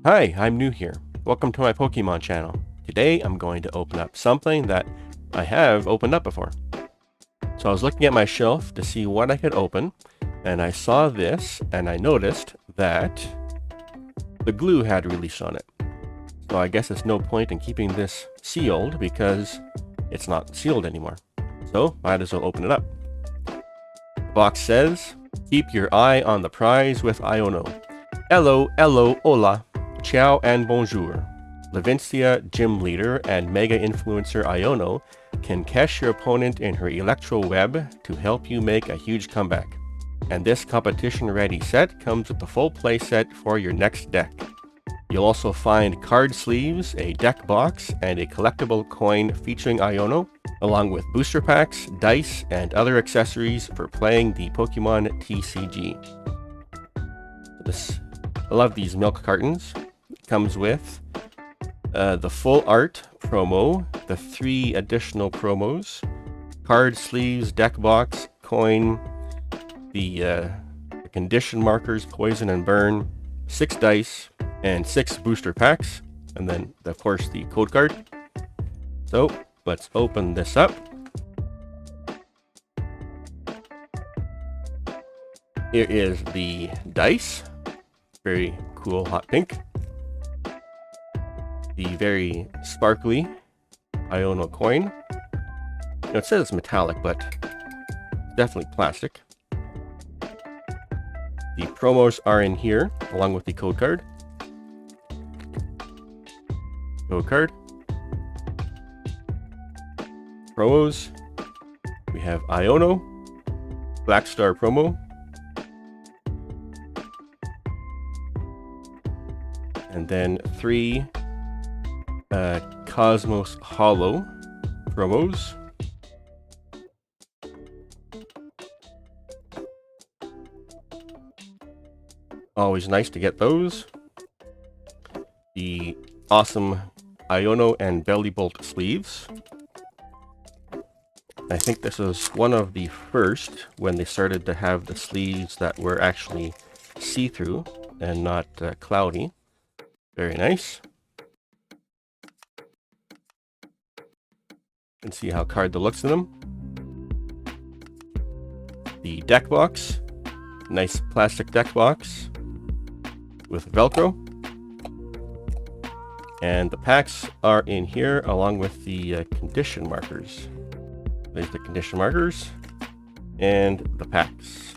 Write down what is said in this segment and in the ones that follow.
Hi, I'm new here. Welcome to my Pokemon channel. Today I'm going to open up something that I have opened up before. So I was looking at my shelf to see what I could open, and I saw this and I noticed that the glue had released on it. So I guess there's no point in keeping this sealed because it's not sealed anymore. So might as well open it up. The box says, "Keep your eye on the prize with Iono. Hello, hello, hola. Ciao and bonjour." Levincia gym leader and mega influencer Iono can catch your opponent in her electro web to help you make a huge comeback. And this competition ready set comes with the full play set for your next deck. You'll also find card sleeves, a deck box, and a collectible coin featuring Iono, along with booster packs, dice, and other accessories for playing the Pokemon TCG. I love these milk cartons. It comes with the full art promo, the 3 additional promos, card sleeves, deck box, coin, the condition markers, poison and burn, 6 dice, and 6 booster packs, and then of course the code card. So let's open this up. Here is the dice, very cool hot pink. The very sparkly Iono coin. Now, it says it's metallic, but definitely plastic. The promos are in here, along with the code card. Code card. Promos. We have Iono, Black Star promo, and then 3 Cosmos Hollow promos. Always nice to get those. The awesome Iono and Belly Bolt sleeves. I think this was one of the first when they started to have the sleeves that were actually see-through and not cloudy. Very nice. You can see how card the looks in them. The deck box, nice plastic deck box with Velcro. And the packs are in here along with the condition markers. There's the condition markers and the packs.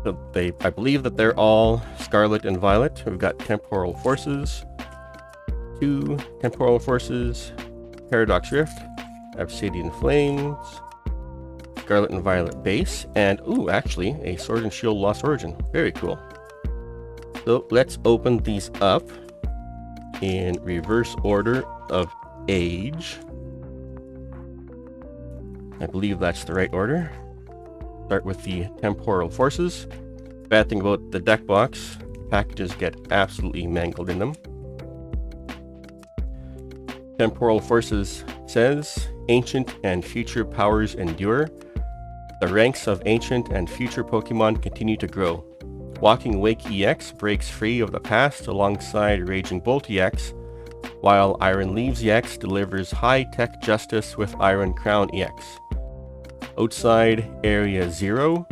So I believe that they're all Scarlet and Violet. We've got Temporal Forces, 2 Temporal Forces, Paradox Rift, Obsidian Flames, Scarlet and Violet base, and actually a Sword and Shield Lost Origin. Very cool. So let's open these up in reverse order of age. I believe that's the right order. Start with the Temporal Forces. Bad thing about the deck box, packages get absolutely mangled in them. Temporal Forces says, ancient and future powers endure. The ranks of ancient and future Pokemon continue to grow. Walking Wake EX breaks free of the past alongside Raging Bolt EX, while Iron Leaves EX delivers high-tech justice with Iron Crown EX. Outside Area 0,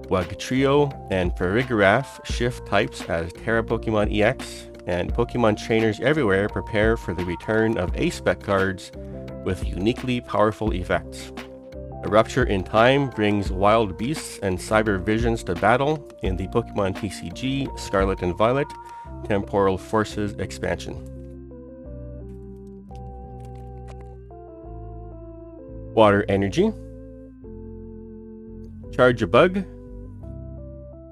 Wugtrio and Farigiraf shift types as Terra Pokemon EX, and Pokemon trainers everywhere prepare for the return of A-Spec cards with uniquely powerful effects. A rupture in time brings wild beasts and cyber visions to battle in the Pokemon TCG Scarlet and Violet Temporal Forces expansion. Water Energy. Charjabug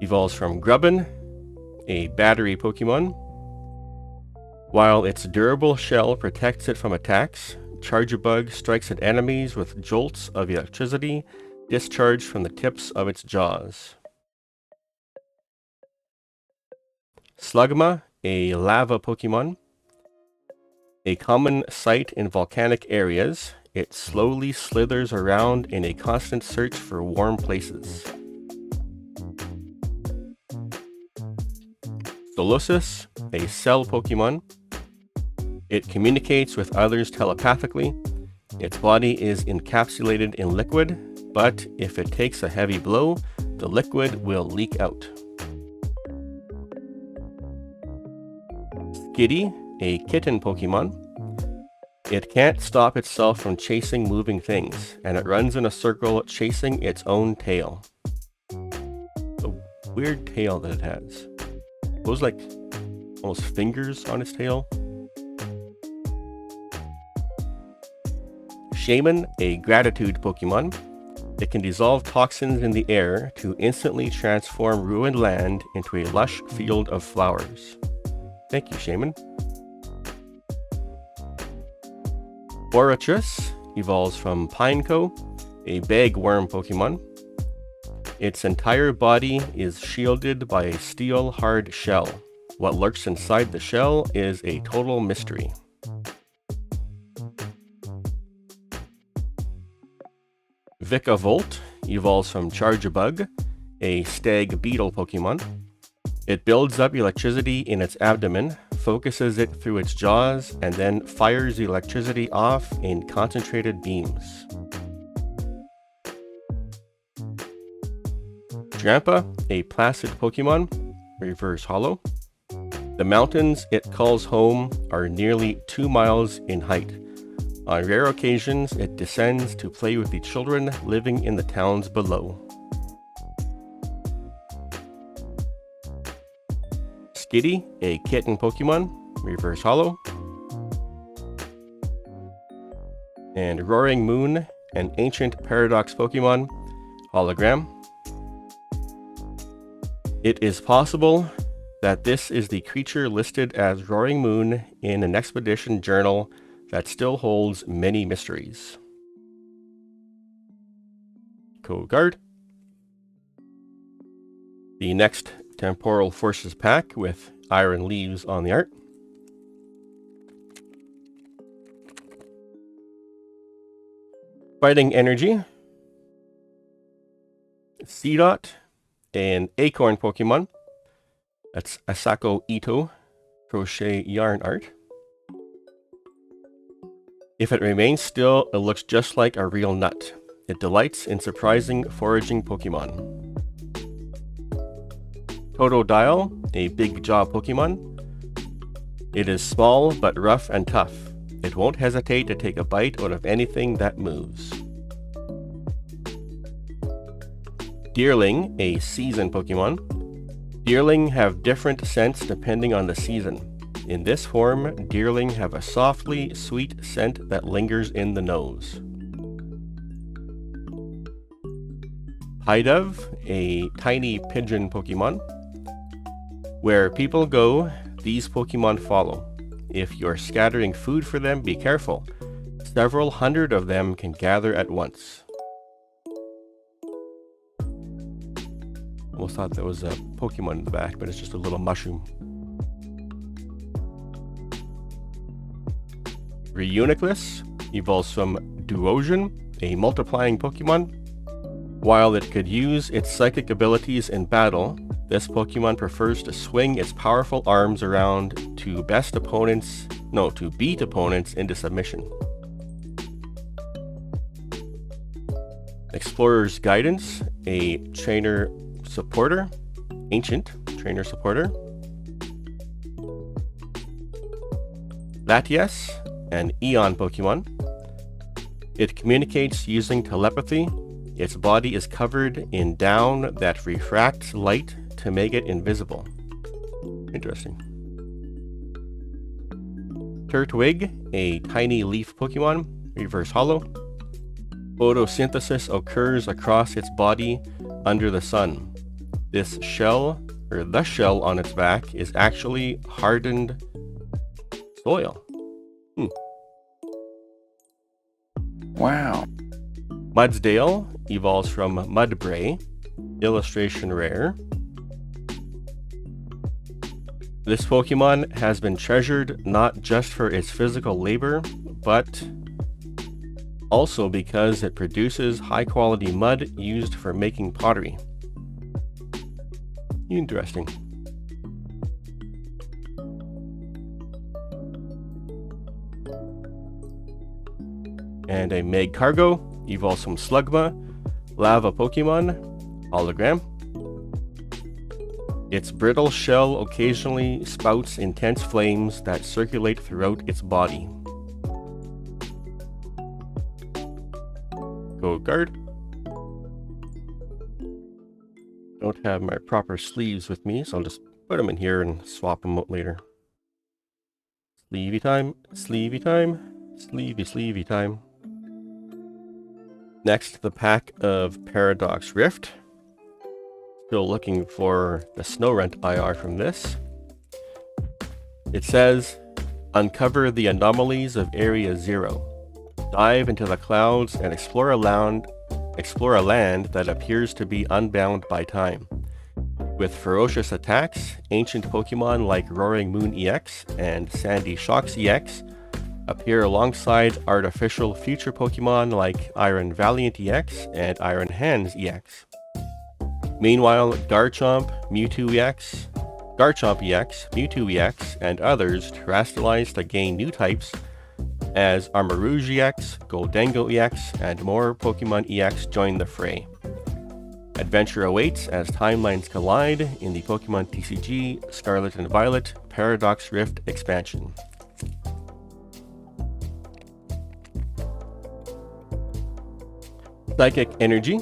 evolves from Grubbin, a battery Pokemon. While its durable shell protects it from attacks, Charjabug strikes at enemies with jolts of electricity discharged from the tips of its jaws. Slugma, a lava Pokemon. A common sight in volcanic areas, it slowly slithers around in a constant search for warm places. Solosis, a cell Pokemon. It communicates with others telepathically. Its body is encapsulated in liquid, but if it takes a heavy blow, the liquid will leak out. Skitty, a kitten Pokemon. It can't stop itself from chasing moving things, and it runs in a circle chasing its own tail. A weird tail that it has. Those like almost fingers on its tail. Shaman, a gratitude Pokemon. It can dissolve toxins in the air to instantly transform ruined land into a lush field of flowers. Thank you, Shaman. Boratrus evolves from Pineco, a bagworm Pokemon. Its entire body is shielded by a steel-hard shell. What lurks inside the shell is a total mystery. Vikavolt evolves from Charjabug, a stag beetle Pokemon. It builds up electricity in its abdomen, focuses it through its jaws, and then fires the electricity off in concentrated beams. Drampa, a placid Pokemon, reverse hollow. The mountains it calls home are nearly 2 miles in height. On rare occasions, it descends to play with the children living in the towns below. Skitty, a kitten Pokemon, reverse hollow. And Roaring Moon, an ancient paradox Pokemon, hologram. It is possible that this is the creature listed as Roaring Moon in an expedition journal that still holds many mysteries. Code card. The next Temporal Forces pack with Iron Leaves on the art. Fighting Energy. Seedot, an acorn Pokemon. That's Asako Ito, crochet yarn art. If it remains still, it looks just like a real nut. It delights in surprising foraging Pokemon. Totodile, a big jaw Pokemon. It is small but rough and tough. It won't hesitate to take a bite out of anything that moves. Deerling, a season Pokemon. Deerling have different scents depending on the season. In this form, Deerling have a softly sweet scent that lingers in the nose. Pidove, a tiny pigeon Pokemon. Where people go, these Pokemon follow. If you're scattering food for them, be careful. Several hundred of them can gather at once. Almost thought that was a Pokemon in the back, but it's just a little mushroom. Reuniclus evolves from Duosion, a multiplying Pokemon. While it could use its psychic abilities in battle, this Pokemon prefers to swing its powerful arms around to beat opponents into submission. Explorer's Guidance, a trainer supporter, ancient trainer supporter. Latias, an Eon Pokemon. It communicates using telepathy. Its body is covered in down that refracts light to make it invisible. Interesting. Turtwig, a tiny leaf Pokemon, reverse hollow. Photosynthesis occurs across its body under the sun. This shell, or the shell on its back, is actually hardened soil. Wow. Mudsdale evolves from Mudbray, illustration rare. This Pokemon has been treasured not just for its physical labor, but also because it produces high-quality mud used for making pottery. Interesting. And a Meg Cargo evolves from Slugma, Lava Pokemon, Hologram. Its brittle shell occasionally spouts intense flames that circulate throughout its body. Go guard. Don't have my proper sleeves with me, so I'll just put them in here and swap them out later. Sleevey time, sleevey time, sleevey time. Next, the pack of Paradox Rift. Still looking for the Snorunt IR from this. It says, uncover the anomalies of Area 0. Dive into the clouds and explore a land that appears to be unbound by time. With ferocious attacks, ancient Pokemon like Roaring Moon EX and Sandy Shocks EX appear alongside artificial future Pokemon like Iron Valiant EX and Iron Hands EX. Meanwhile, Garchomp EX, Mewtwo EX, and others terrestrialize to gain new types as Armarouge EX, Goldengo EX, and more Pokemon EX join the fray. Adventure awaits as timelines collide in the Pokemon TCG Scarlet and Violet Paradox Rift expansion. Psychic Energy.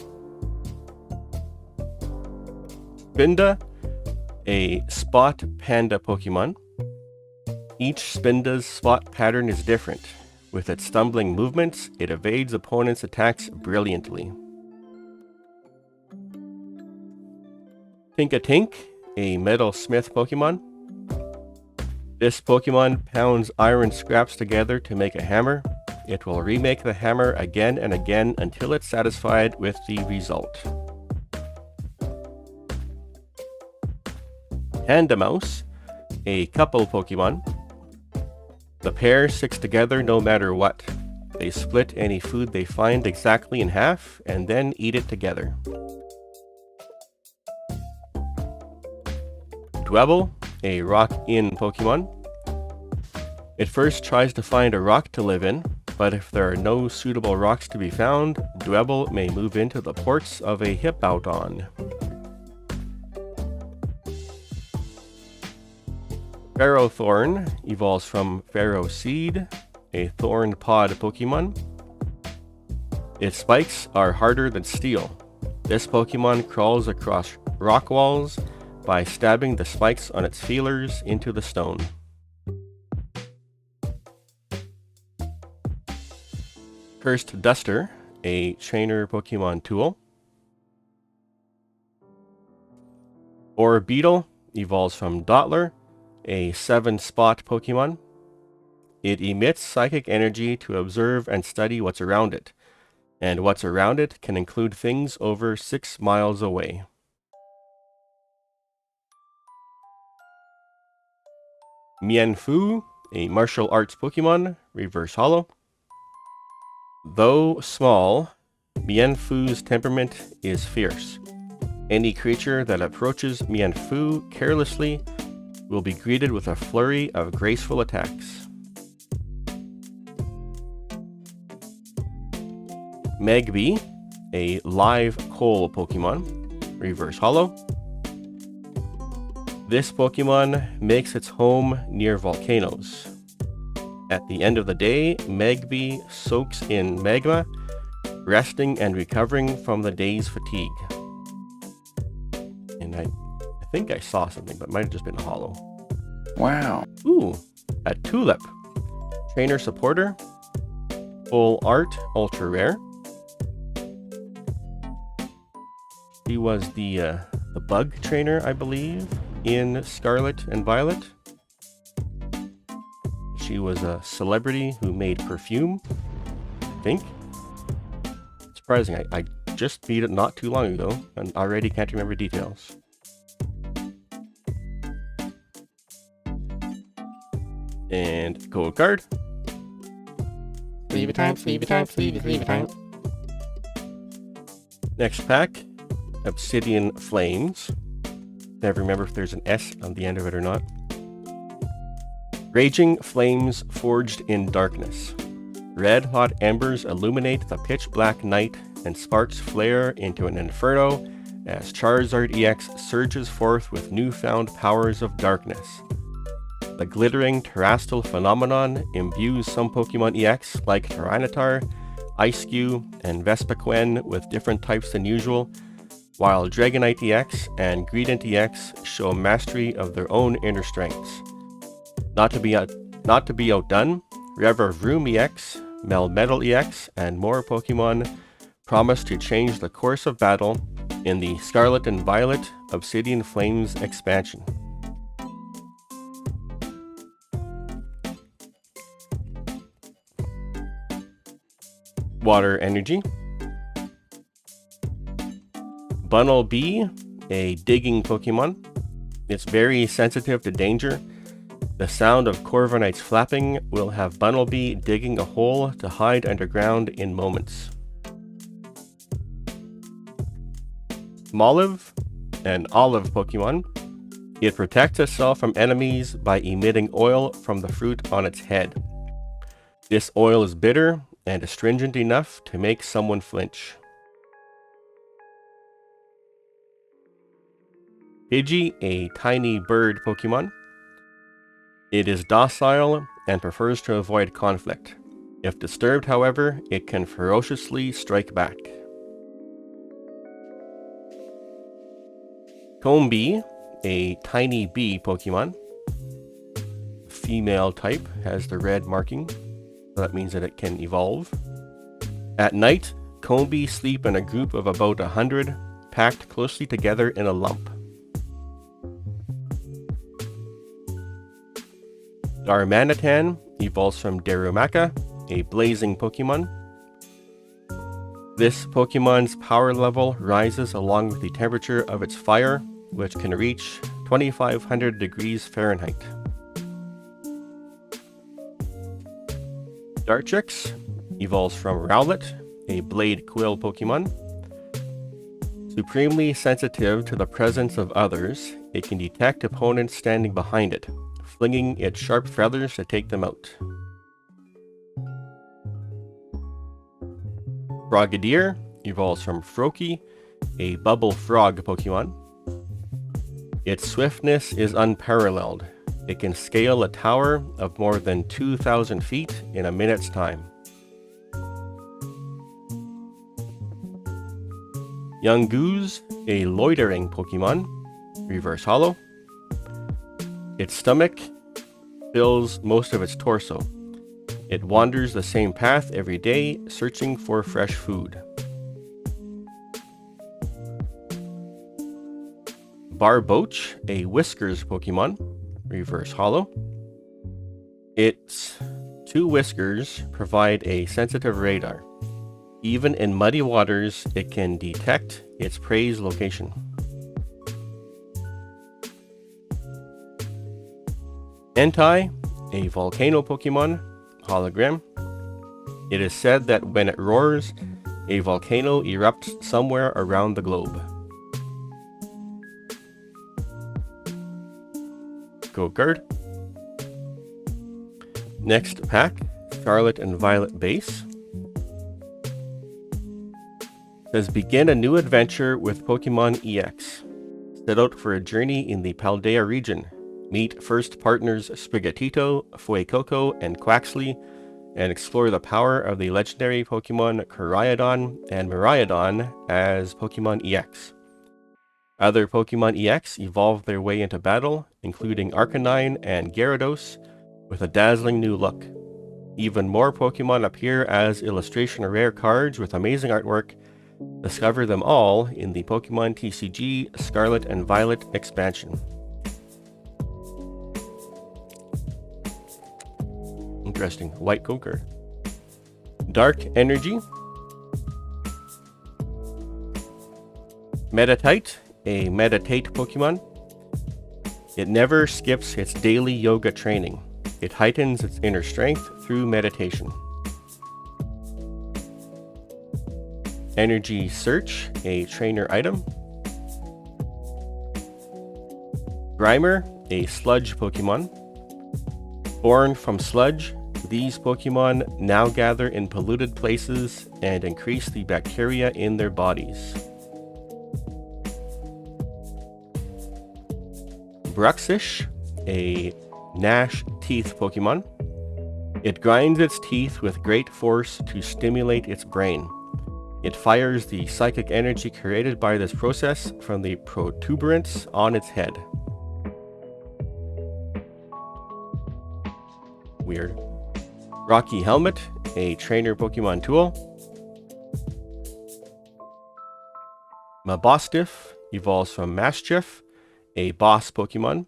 Spinda, a Spot Panda Pokemon. Each Spinda's spot pattern is different. With its stumbling movements, it evades opponents' attacks brilliantly. Tinkatink, a Metal Smith Pokemon. This Pokemon pounds iron scraps together to make a hammer. It will remake the hammer again and again until it's satisfied with the result. Pandamouse, a couple Pokemon. The pair sticks together no matter what. They split any food they find exactly in half and then eat it together. Dwebble, a rock-in Pokemon. It first tries to find a rock to live in, but if there are no suitable rocks to be found, Dwebble may move into the ports of a Hippowdon. Ferrothorn evolves from Ferroseed, a thorn pod Pokemon. Its spikes are harder than steel. This Pokemon crawls across rock walls by stabbing the spikes on its feelers into the stone. Cursed Duster, a trainer Pokemon tool. Orbeetle evolves from Dottler, a 7-spot Pokemon. It emits psychic energy to observe and study what's around it, and what's around it can include things over 6 miles away. Mienfoo, a martial arts Pokemon, reverse holo. Though small, Mienfoo's temperament is fierce. Any creature that approaches Mienfoo carelessly will be greeted with a flurry of graceful attacks. Magby, a live coal Pokemon, reverse holo. This Pokemon makes its home near volcanoes. At the end of the day, Magby soaks in magma, resting and recovering from the day's fatigue. And I think I saw something, but it might have just been a holo. Wow. Ooh, a Tulip. Trainer supporter. Full art, ultra rare. He was the bug trainer, I believe, in Scarlet and Violet. She was a celebrity who made perfume, I think. Surprising, I just beat it not too long ago and already can't remember details. And gold card. Sleeve it time, sleeve it time, sleeve it time. Next pack, Obsidian Flames. Never remember if there's an S on the end of it or not. Raging Flames Forged in Darkness. Red hot embers illuminate the pitch black night and sparks flare into an inferno as Charizard EX surges forth with newfound powers of darkness. The glittering terrestrial phenomenon imbues some Pokemon EX like Tyranitar, Ice-Q, and Vespiquen with different types than usual, while Dragonite EX and Greedent EX show mastery of their own inner strengths. Not to be outdone, Revavroom EX, Melmetal EX, and more Pokemon promise to change the course of battle in the Scarlet and Violet Obsidian Flames expansion. Water Energy. Bunnelby, a digging Pokemon. It's very sensitive to danger. The sound of Corviknight's flapping will have Bunnelby digging a hole to hide underground in moments. Molive, an olive Pokemon. It protects itself from enemies by emitting oil from the fruit on its head. This oil is bitter and astringent enough to make someone flinch. Pidgey, a tiny bird Pokemon. It is docile and prefers to avoid conflict. If disturbed, however, it can ferociously strike back. Combee, a tiny bee Pokemon. Female type, has the red marking, so that means that it can evolve. At night, Combee sleep in a group of about 100, packed closely together in a lump. Darmanitan evolves from Darumaka, a blazing Pokemon. This Pokemon's power level rises along with the temperature of its fire, which can reach 2500 degrees Fahrenheit. Dartrix evolves from Rowlet, a blade quill Pokemon. Supremely sensitive to the presence of others, it can detect opponents standing behind it, flinging its sharp feathers to take them out. Frogadier evolves from Froakie, a bubble frog Pokemon. Its swiftness is unparalleled. It can scale a tower of more than 2,000 feet in a minute's time. Yungoos, a loitering Pokemon, reverse hollow. Its stomach fills most of its torso. It wanders the same path every day, searching for fresh food. Barboach, a whiskers Pokemon, reverse hollow. Its two whiskers provide a sensitive radar. Even in muddy waters, it can detect its prey's location. Entei, a volcano Pokemon, hologram. It is said that when it roars, a volcano erupts somewhere around the globe. Go-Guard. Next pack, Scarlet and Violet base. Says begin a new adventure with Pokemon EX. Set out for a journey in the Paldea region. Meet first partners Sprigatito, Fuecoco, and Quaxley, and explore the power of the legendary Pokemon Koraidon and Miraidon as Pokemon EX. Other Pokemon EX evolve their way into battle, including Arcanine and Gyarados, with a dazzling new look. Even more Pokemon appear as illustration rare cards with amazing artwork. Discover them all in the Pokemon TCG Scarlet and Violet expansion. Interesting. White Go-Guard. Dark Energy. Meditite, a meditate Pokemon. It never skips its daily yoga training. It heightens its inner strength through meditation. Energy Search, a trainer item. Grimer, a sludge Pokemon. Born from sludge, These Pokemon now gather in polluted places and increase the bacteria in their bodies. Bruxish, a gnash teeth Pokemon. It grinds its teeth with great force to stimulate its brain. It fires the psychic energy created by this process from the protuberance on its head. Weird. Rocky Helmet, a trainer Pokemon tool. Mabostiff evolves from Mastiff, a boss Pokemon.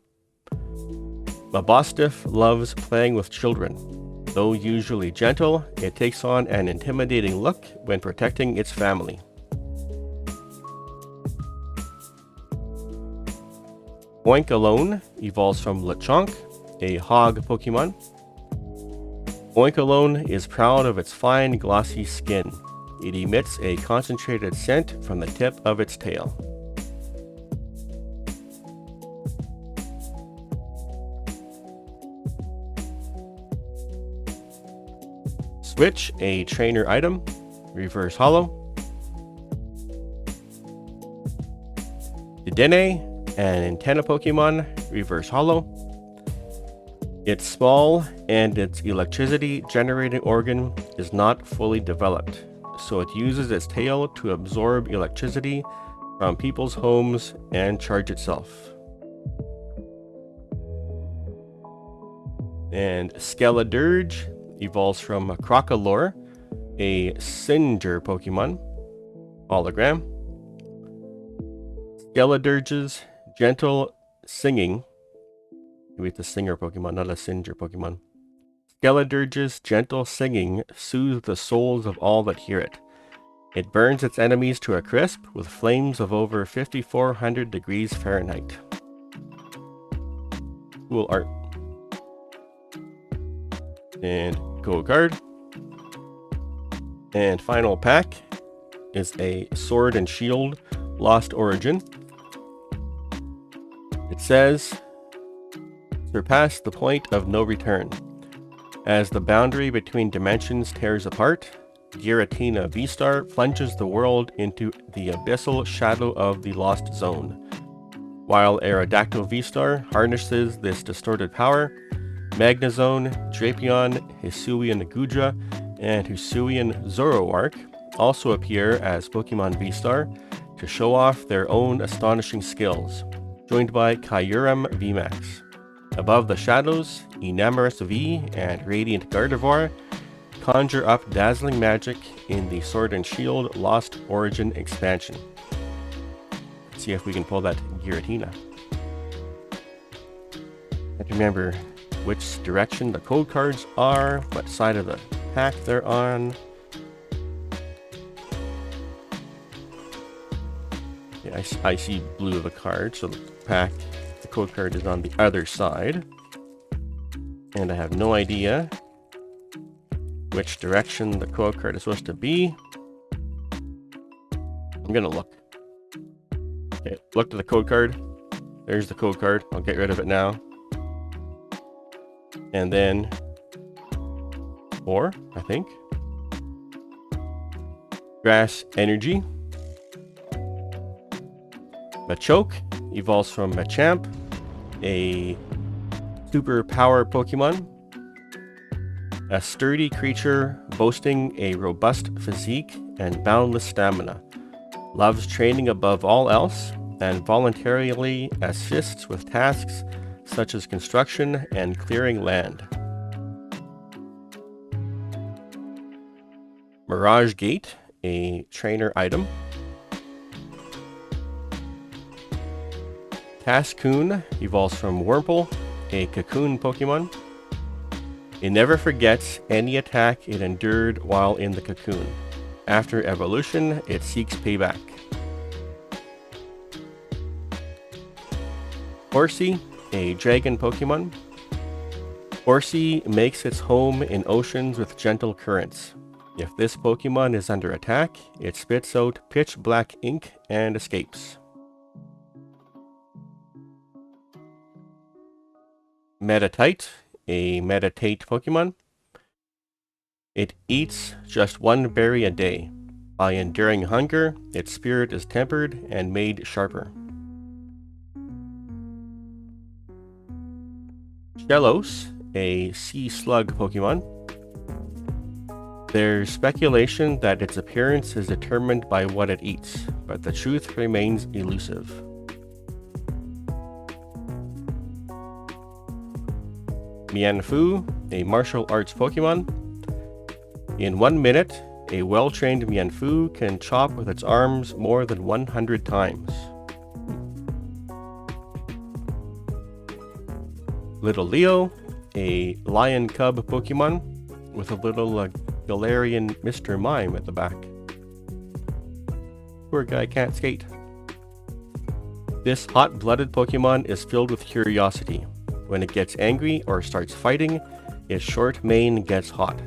Mabostiff loves playing with children. Though usually gentle, it takes on an intimidating look when protecting its family. Oinkalone evolves from Lechonk, a hog Pokemon. Oinkalone is proud of its fine, glossy skin. It emits a concentrated scent from the tip of its tail. Switch, a trainer item, reverse hollow. Dedenne, an antenna Pokemon, reverse hollow. It's small and its electricity generating organ is not fully developed, so it uses its tail to absorb electricity from people's homes and charge itself. And Skeledirge evolves from Crocolore, a Cinder Pokemon. Hologram. Skeledirge's gentle singing. Maybe it's a singer Pokemon, not a Cinder Pokemon. Skeledirge's gentle singing soothes the souls of all that hear it. It burns its enemies to a crisp with flames of over 5,400 degrees Fahrenheit. Cool art. And code card. And final pack is a Sword and Shield Lost Origin. It says, surpass the point of no return. As the boundary between dimensions tears apart, Giratina V-Star plunges the world into the abyssal shadow of the Lost Zone. While Aerodactyl V-Star harnesses this distorted power, Magnezone, Drapion, Hisuian Gudra, and Hisuian Zoroark also appear as Pokemon V-Star to show off their own astonishing skills, joined by Kyurem VMAX. Above the shadows, Enamorous V and Radiant Gardevoir conjure up dazzling magic in the Sword and Shield Lost Origin expansion. Let's see if we can pull that Giratina. And remember which direction the code cards are, what side of the pack they're on. Yeah, I see blue of the card, so the code card is on the other side. And I have no idea which direction the code card is supposed to be. I'm gonna look. Okay, look to the code card. There's the code card. I'll get rid of it now. And then 4, I think. Grass Energy. Machoke evolves from Machamp, a super power Pokemon. A sturdy creature boasting a robust physique and boundless stamina. Loves training above all else and voluntarily assists with tasks such as construction and clearing land. Mirage Gate, a trainer item. Cascoon evolves from Wurmple, a cocoon Pokemon. It never forgets any attack it endured while in the cocoon. After evolution, it seeks payback. Horsey, a dragon Pokemon. Horsey makes its home in oceans with gentle currents. If this Pokemon is under attack, it spits out pitch black ink and escapes. Meditite, a Meditate Pokemon. It eats just one berry a day. By enduring hunger, its spirit is tempered and made sharper. Shellos, a sea slug Pokemon. There's speculation that its appearance is determined by what it eats, but the truth remains elusive. Mienfoo, a martial arts Pokemon. In 1 minute, a well-trained Mienfoo can chop with its arms more than 100 times. Little Leo, a lion cub Pokemon with a little Galarian Mr. Mime at the back. Poor guy can't skate. This hot-blooded Pokemon is filled with curiosity. When it gets angry or starts fighting, its short mane gets hot.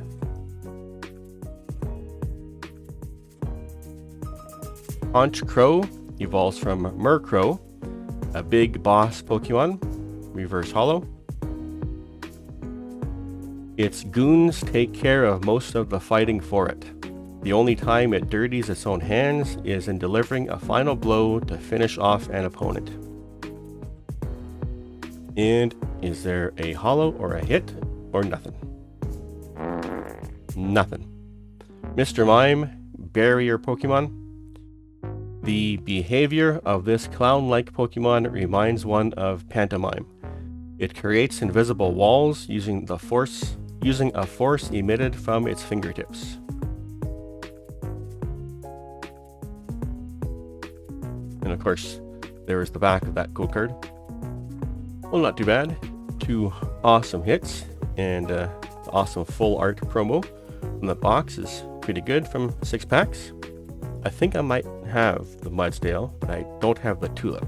Haunch Crow evolves from Murkrow, a big boss Pokemon, reverse holo. Its goons take care of most of the fighting for it. The only time it dirties its own hands is in delivering a final blow to finish off an opponent. And is there a holo or a hit or nothing? Nothing. Mr. Mime, barrier Pokemon. The behavior of this clown-like Pokemon reminds one of pantomime. It creates invisible walls using a force emitted from its fingertips. And of course, there is the back of that code card. Well, not too bad. 2 awesome hits and the awesome full art promo from the box is pretty good from 6 packs. I think I might have the Mudsdale, but I don't have the Tulip.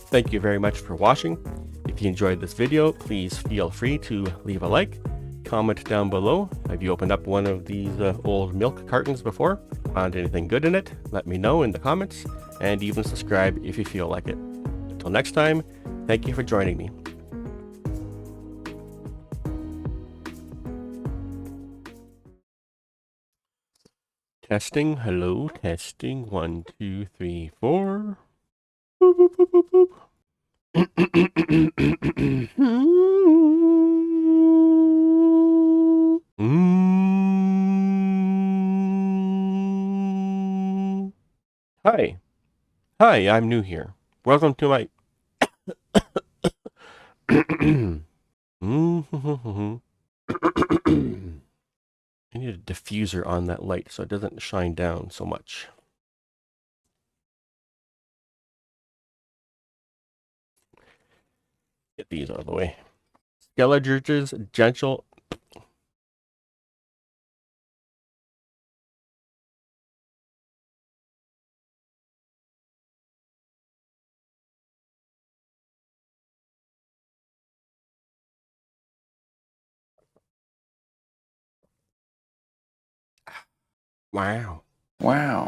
Thank you very much for watching. If you enjoyed this video, please feel free to leave a like, comment down below. Have you opened up one of these old milk cartons before? Found anything good in it? Let me know in the comments, and even subscribe if you feel like it. Until next time, thank you for joining me. Testing, hello, testing, 1, 2, 3, 4. Boop, boop, boop, boop, boop. Hi. Hi, I'm new here. Welcome to my... I need a diffuser on that light so it doesn't shine down so much. Get these out of the way. Skeleturge's gentle... Wow. Wow.